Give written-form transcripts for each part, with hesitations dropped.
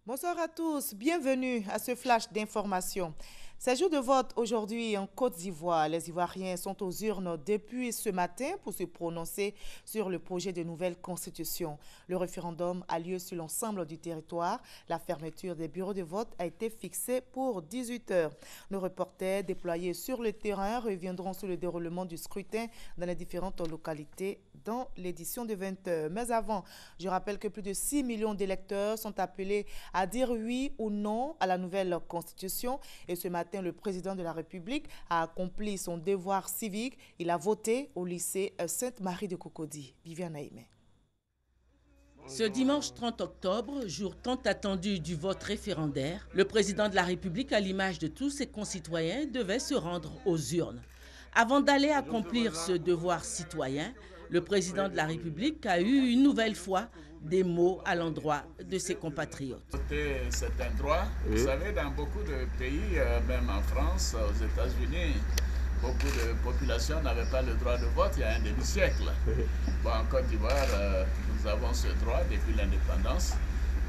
Bonsoir à tous, bienvenue à ce flash d'information. C'est jour de vote aujourd'hui en Côte d'Ivoire. Les Ivoiriens sont aux urnes depuis ce matin pour se prononcer sur le projet de nouvelle constitution. Le référendum a lieu sur l'ensemble du territoire. La fermeture des bureaux de vote a été fixée pour 18 heures. Nos reporters déployés sur le terrain reviendront sur le déroulement du scrutin dans les différentes localités dans l'édition de 20 heures. Mais avant, je rappelle que plus de 6 millions d'électeurs sont appelés à dire oui ou non à la nouvelle constitution. Et ce matin, le président de la République a accompli son devoir civique. Il a voté au lycée Sainte-Marie de Cocody. Viviane Aimé. Ce dimanche 30 octobre, jour tant attendu du vote référendaire, le président de la République, à l'image de tous ses concitoyens, devait se rendre aux urnes. Avant d'aller accomplir ce devoir citoyen, le président de la République a eu une nouvelle fois des mots à l'endroit de ses compatriotes. Voter, c'est un droit. Vous savez, dans beaucoup de pays, même en France, aux États-Unis, beaucoup de populations n'avaient pas le droit de vote il y a un demi-siècle. Bon, en Côte d'Ivoire, nous avons ce droit depuis l'indépendance.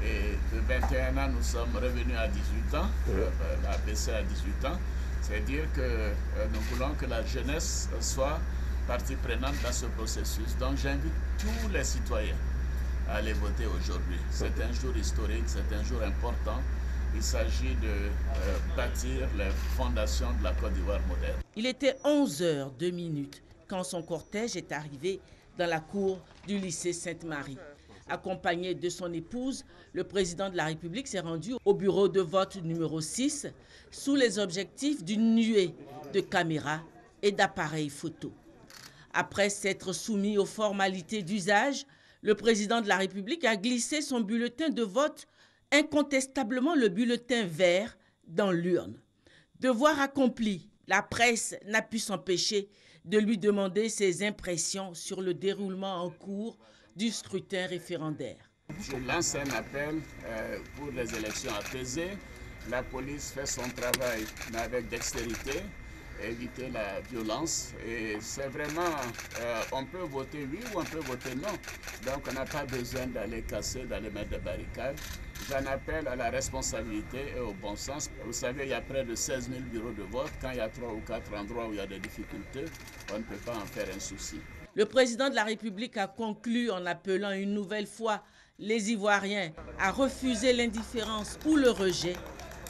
Et de 21 ans, nous sommes revenus à 18 ans, la baissé à 18 ans. C'est-à-dire que nous voulons que la jeunesse soit partie prenante dans ce processus. Donc j'invite tous les citoyens à aller voter aujourd'hui. C'est un jour historique, c'est un jour important. Il s'agit de bâtir les fondations de la Côte d'Ivoire moderne. Il était 11h02 quand son cortège est arrivé dans la cour du lycée Sainte-Marie. Accompagné de son épouse, le président de la République s'est rendu au bureau de vote numéro 6 sous les objectifs d'une nuée de caméras et d'appareils photo. Après s'être soumis aux formalités d'usage, le président de la République a glissé son bulletin de vote, incontestablement le bulletin vert, dans l'urne. Devoir accompli, la presse n'a pu s'empêcher de lui demander ses impressions sur le déroulement en cours du scrutin référendaire. Je lance un appel pour les élections apaisées. La police fait son travail, mais avec dextérité, éviter la violence. Et c'est vraiment, on peut voter oui ou on peut voter non. Donc on n'a pas besoin d'aller casser, d'aller mettre des barricades. J'en appelle à la responsabilité et au bon sens. Vous savez, il y a près de 16 000 bureaux de vote. Quand il y a 3 ou 4 endroits où il y a des difficultés, on ne peut pas en faire un souci. Le président de la République a conclu en appelant une nouvelle fois les Ivoiriens à refuser l'indifférence ou le rejet,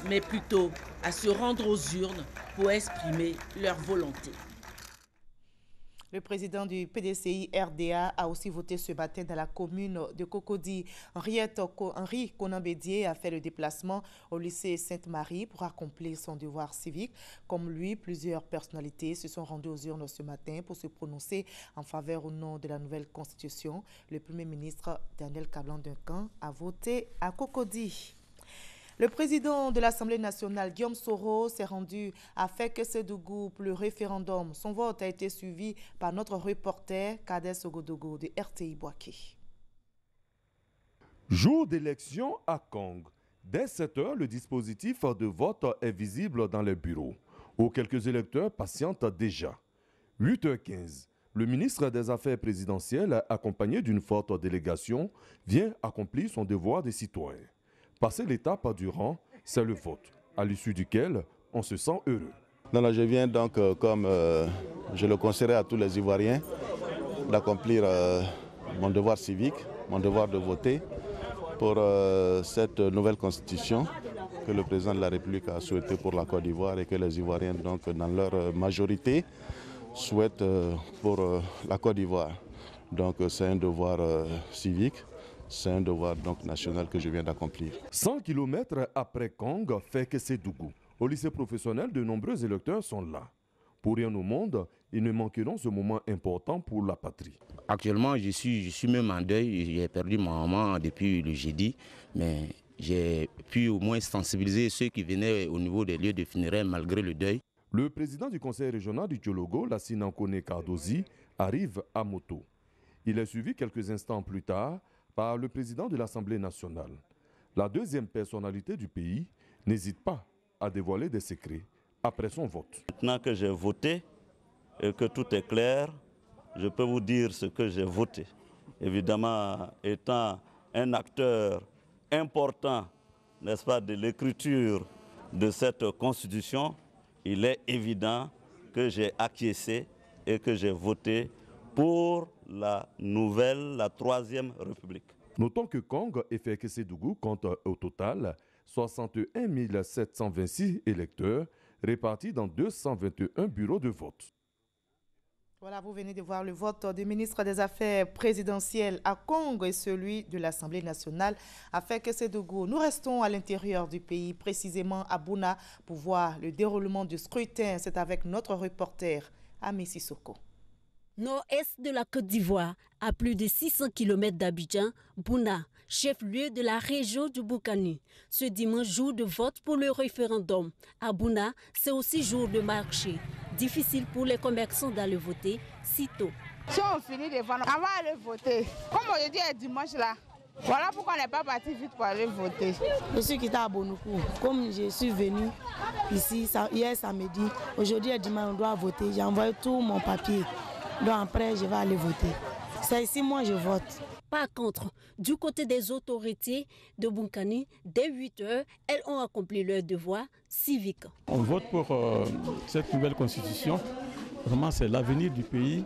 mais plutôt à se rendre aux urnes pour exprimer leur volonté. Le président du PDCI RDA a aussi voté ce matin dans la commune de Cocody. Henri Konan-Bédié a fait le déplacement au lycée Sainte-Marie pour accomplir son devoir civique. Comme lui, plusieurs personnalités se sont rendues aux urnes ce matin pour se prononcer en faveur ou non de la nouvelle constitution. Le premier ministre Daniel Kablan-Duncan a voté à Cocody. Le président de l'Assemblée nationale, Guillaume Soro, s'est rendu à Fek-Sédougou pour le référendum. Son vote a été suivi par notre reporter Kader Sogodogo de RTI Boaké. Jour d'élection à Kong. Dès 7 heures, le dispositif de vote est visible dans les bureaux, où quelques électeurs patientent déjà. 8h15, le ministre des Affaires présidentielles, accompagné d'une forte délégation, vient accomplir son devoir de citoyen. Passé l'étape du rang, c'est le vote, à l'issue duquel on se sent heureux. Non, je viens donc, comme je le conseillerais à tous les Ivoiriens, d'accomplir mon devoir civique, mon devoir de voter pour cette nouvelle constitution que le président de la République a souhaité pour la Côte d'Ivoire et que les Ivoiriens, donc, dans leur majorité, souhaitent pour la Côte d'Ivoire. Donc c'est un devoir civique. C'est un devoir donc national que je viens d'accomplir. 100 km après Kong, Fek-Sédougou. Au lycée professionnel, de nombreux électeurs sont là. Pour rien au monde, ils ne manqueront ce moment important pour la patrie. Actuellement, je suis même en deuil. J'ai perdu ma maman depuis le jeudi, mais j'ai pu au moins sensibiliser ceux qui venaient au niveau des lieux de funérailles malgré le deuil. Le président du conseil régional du Djologo, Lassine Ankone Cardozi, arrive à moto. Il est suivi quelques instants plus tard par le président de l'Assemblée nationale. La deuxième personnalité du pays n'hésite pas à dévoiler des secrets après son vote. Maintenant que j'ai voté et que tout est clair, je peux vous dire ce que j'ai voté. Évidemment, étant un acteur important n'est-ce pas, de l'écriture de cette constitution, il est évident que j'ai acquiescé et que j'ai voté pour la troisième République. Notons que Kong et Fekese-Dougou comptent au total 61 726 électeurs répartis dans 221 bureaux de vote. Voilà, vous venez de voir le vote du ministre des Affaires présidentielles à Kong et celui de l'Assemblée nationale à Fekese-Dougou. Nous restons à l'intérieur du pays, précisément à Bouna, pour voir le déroulement du scrutin. C'est avec notre reporter, Ami Sissoko. Nord-est de la Côte d'Ivoire, à plus de 600 km d'Abidjan, Bouna, chef-lieu de la région du Boukani. Ce dimanche, jour de vote pour le référendum. À Bouna, c'est aussi jour de marché. Difficile pour les commerçants d'aller voter si tôt. Si on finit de vendre, on va aller voter. Comme aujourd'hui est dimanche là, voilà pourquoi on n'est pas parti vite pour aller voter. Je suis quitté à Bonoukou. Comme je suis venu ici hier samedi, aujourd'hui est dimanche, on doit voter. J'ai envoyé tout mon papier. Donc après, je vais aller voter. C'est ici, moi, je vote. Par contre, du côté des autorités de Boukani, dès 8 heures, elles ont accompli leur devoir civique. On vote pour cette nouvelle constitution. Vraiment, c'est l'avenir du pays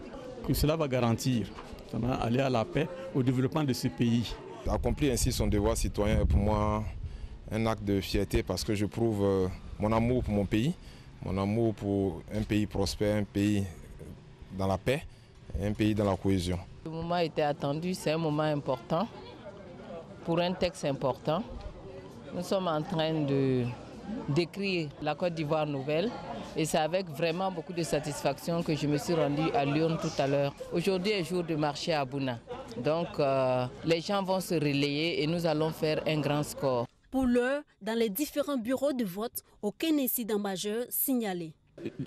que cela va garantir. Ça va aller à la paix, au développement de ce pays. Accomplir ainsi son devoir citoyen est pour moi un acte de fierté parce que je prouve mon amour pour mon pays, mon amour pour un pays prospère, un pays dans la paix et un pays dans la cohésion. Le moment était attendu, c'est un moment important, pour un texte important. Nous sommes en train d'écrire la Côte d'Ivoire nouvelle et c'est avec vraiment beaucoup de satisfaction que je me suis rendue à l'urne tout à l'heure. Aujourd'hui est jour de marché à Bouna, donc les gens vont se relayer et nous allons faire un grand score. Pour l'heure, dans les différents bureaux de vote, aucun incident majeur signalé.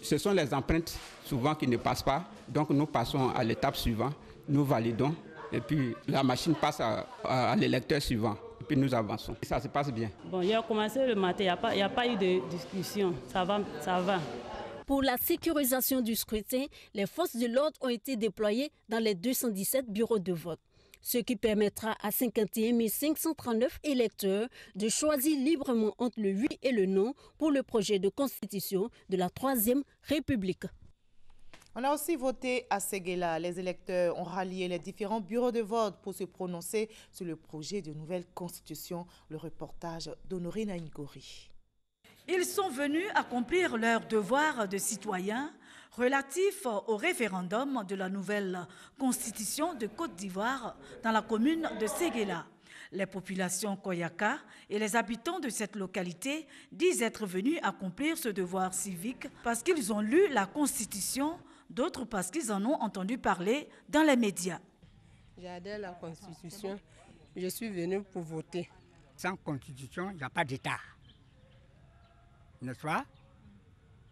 Ce sont les empreintes souvent qui ne passent pas, donc nous passons à l'étape suivante, nous validons et puis la machine passe à l'électeur suivant et puis nous avançons. Et ça se passe bien. Bon, il a commencé le matin, il n'y a pas eu de discussion, ça va. Pour la sécurisation du scrutin, les forces de l'ordre ont été déployées dans les 217 bureaux de vote, ce qui permettra à 51 539 électeurs de choisir librement entre le oui et le non pour le projet de constitution de la Troisième République. On a aussi voté à Séguéla. Les électeurs ont rallié les différents bureaux de vote pour se prononcer sur le projet de nouvelle constitution. Le reportage d'Honorine Ngori. Ils sont venus accomplir leur devoir de citoyens relatif au référendum de la nouvelle constitution de Côte d'Ivoire dans la commune de Séguéla. Les populations Koyaka et les habitants de cette localité disent être venus accomplir ce devoir civique parce qu'ils ont lu la constitution, d'autres parce qu'ils en ont entendu parler dans les médias. J'adhère à la constitution, je suis venu pour voter. Sans constitution, il n'y a pas d'État. N'est-ce pas?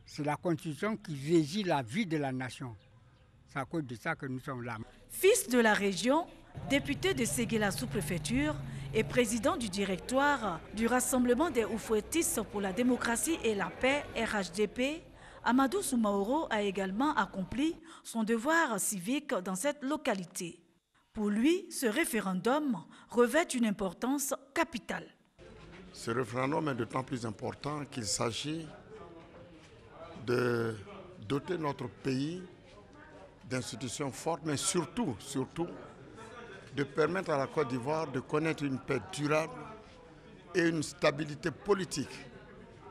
C'est la constitution qui régit la vie de la nation. C'est à cause de ça que nous sommes là. Fils de la région, député de Séguéla sous-préfecture et président du directoire du Rassemblement des Oufouettistes pour la démocratie et la paix, RHDP, Amadou Soumaoro a également accompli son devoir civique dans cette localité. Pour lui, ce référendum revêt une importance capitale. Ce référendum est d'autant plus important qu'il s'agit de doter notre pays d'institutions fortes, mais surtout, de permettre à la Côte d'Ivoire de connaître une paix durable et une stabilité politique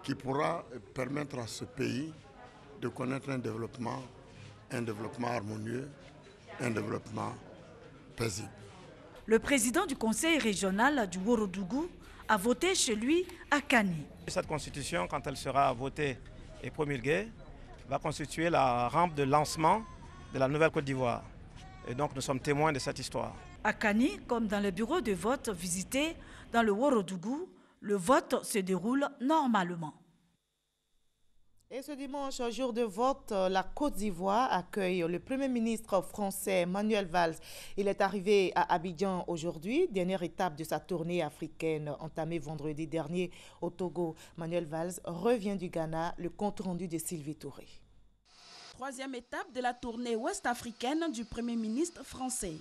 qui pourra permettre à ce pays de connaître un développement harmonieux, un développement paisible. Le président du conseil régional du Worodougou a voté chez lui à Kani. Cette constitution, quand elle sera votée et promulguée, va constituer la rampe de lancement de la nouvelle Côte d'Ivoire. Et donc nous sommes témoins de cette histoire. À Kani, comme dans les bureaux de vote visités dans le Worodougou, le vote se déroule normalement. Et ce dimanche, jour de vote, la Côte d'Ivoire accueille le Premier ministre français Manuel Valls. Il est arrivé à Abidjan aujourd'hui, dernière étape de sa tournée africaine entamée vendredi dernier au Togo. Manuel Valls revient du Ghana, le compte rendu de Sylvie Touré. Troisième étape de la tournée ouest-africaine du Premier ministre français.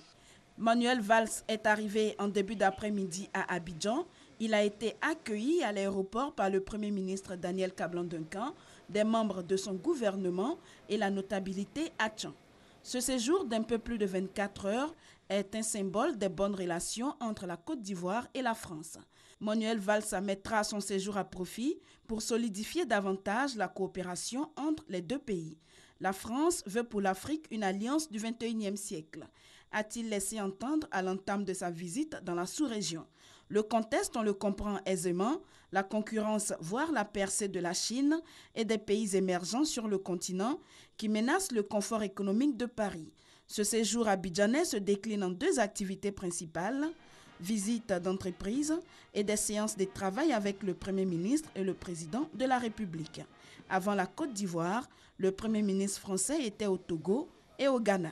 Manuel Valls est arrivé en début d'après-midi à Abidjan, Il a été accueilli à l'aéroport par le Premier ministre Daniel Kablan-Duncan, des membres de son gouvernement et la notabilité Atchan. Ce séjour d'un peu plus de 24 heures est un symbole des bonnes relations entre la Côte d'Ivoire et la France. Manuel Valls mettra son séjour à profit pour solidifier davantage la coopération entre les deux pays. La France veut pour l'Afrique une alliance du XXIe siècle, a-t-il laissé entendre à l'entame de sa visite dans la sous-région. Le contexte, on le comprend aisément, la concurrence, voire la percée de la Chine et des pays émergents sur le continent qui menacent le confort économique de Paris. Ce séjour abidjanais se décline en 2 activités principales, visite d'entreprise et des séances de travail avec le Premier ministre et le Président de la République. Avant la Côte d'Ivoire, le Premier ministre français était au Togo et au Ghana.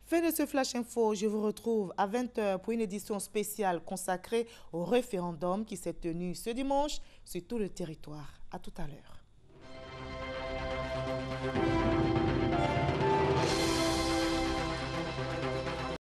Fin de ce Flash Info, je vous retrouve à 20h pour une édition spéciale consacrée au référendum qui s'est tenu ce dimanche sur tout le territoire. À tout à l'heure.